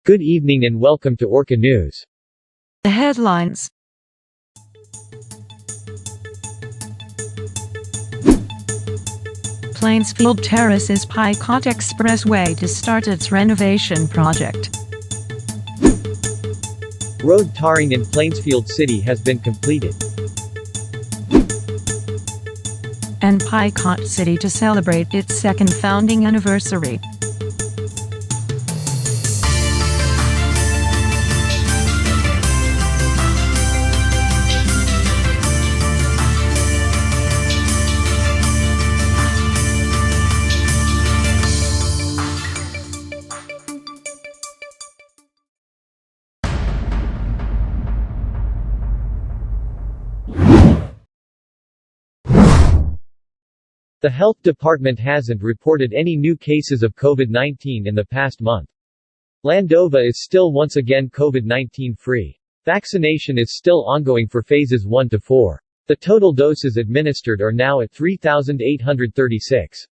Good evening and welcome to Orca News. The headlines. Plainsfield Terraces Picot Expressway to start its renovation project. Road tarring in Plainsfield City has been completed. And Picot City to celebrate its second founding anniversary. The health department hasn't reported any new cases of COVID-19 in the past month. Landova is still once again COVID-19 free. Vaccination is still ongoing for phases 1 to 4. The total doses administered are now at 3,836.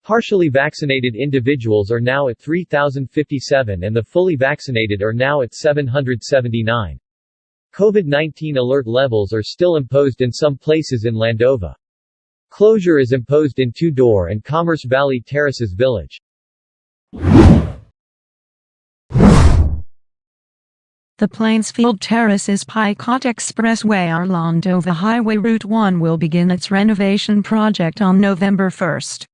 Partially vaccinated individuals are now at 3,057 and the fully vaccinated are now at 779. COVID-19 alert levels are still imposed in some places in Landova. Closure is imposed in Two-Door and Commerce Valley Terraces Village. The Plainsfield Terraces Picot Expressway or Landova Highway Route 1 will begin its renovation project on November 1st.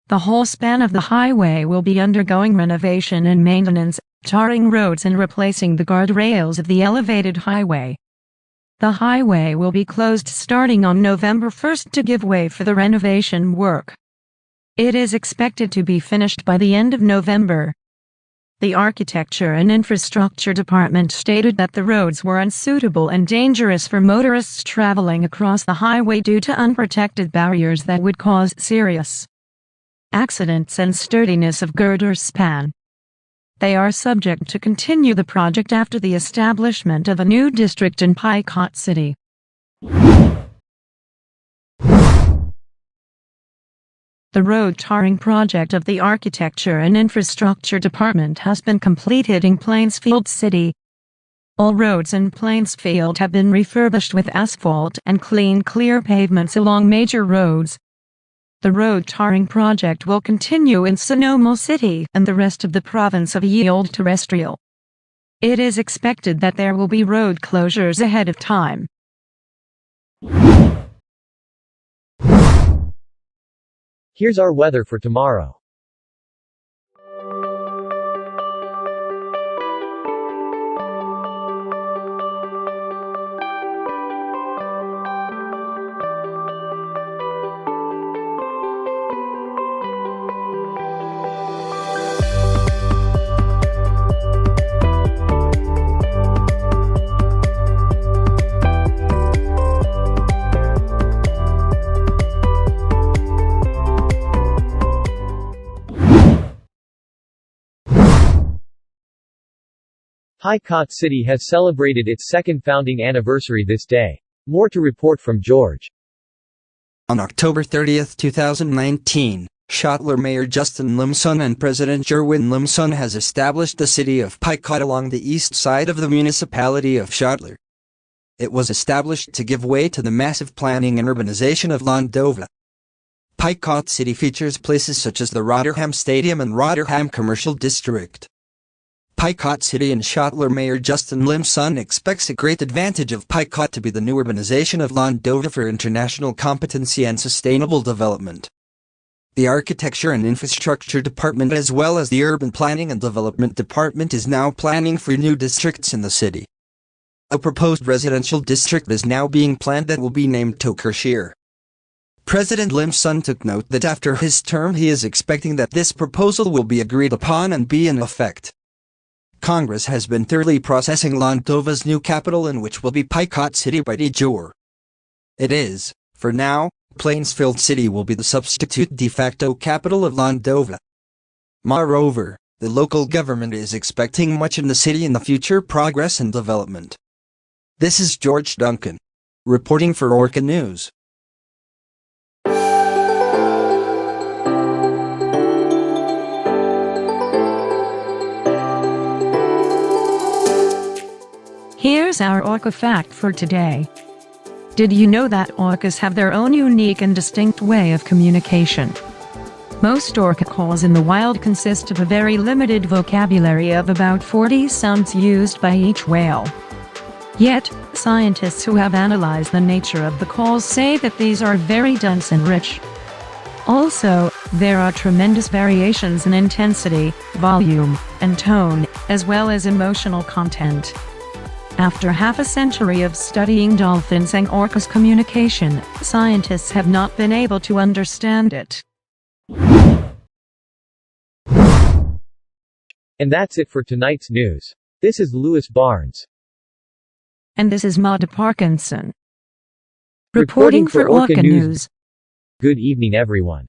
The whole span of the highway will be undergoing renovation and maintenance, tarring roads and replacing the guardrails of the elevated highway. The highway will be closed starting on November 1st to give way for the renovation work. It is expected to be finished by the end of November. The Architecture and Infrastructure Department stated that the roads were unsuitable and dangerous for motorists traveling across the highway due to unprotected barriers that would cause serious accidents and sturdiness of girder span. They are subject to continue the project after the establishment of a new district in Picot City. The road tarring project of the Architecture and Infrastructure Department has been completed in Plainsfield City. All roads in Plainsfield have been refurbished with asphalt and clear pavements along major roads. The road tarring project will continue in Sonoma City and the rest of the province of Yield Terrestrial. It is expected that there will be road closures ahead of time. Here's our weather for tomorrow. Picot City has celebrated its second founding anniversary this day. More to report from George. On October 30, 2019, Schottler Mayor Justin Limson and President Jerwin Limson has established the city of Picot along the east side of the municipality of Schottler. It was established to give way to the massive planning and urbanization of Landova. Picot City features places such as the Rotterdam Stadium and Rotterdam Commercial District. Picot City and Schottler Mayor Justin Limson expects a great advantage of Picot to be the new urbanization of Landova for international competency and sustainable development. The Architecture and Infrastructure Department as well as the Urban Planning and Development Department is now planning for new districts in the city. A proposed residential district is now being planned that will be named Tokershire. President Limson took note that after his term he is expecting that this proposal will be agreed upon and be in effect. Congress has been thoroughly processing Landova's new capital in which will be Picot City by de jure. It is, for now, Plainsfield City will be the substitute de facto capital of Landova. Moreover, the local government is expecting much in the city in the future progress and development. This is George Duncan, reporting for Orca News. Here's our orca fact for today. Did you know that orcas have their own unique and distinct way of communication? Most orca calls in the wild consist of a very limited vocabulary of about 40 sounds used by each whale. Yet, scientists who have analyzed the nature of the calls say that these are very dense and rich. Also, there are tremendous variations in intensity, volume, and tone, as well as emotional content. After half a century of studying dolphins and orcas' communication, scientists have not been able to understand it. And that's it for tonight's news. This is Louis Barnes. And this is Maude Parkinson. Reporting for Orca News. Good evening, everyone.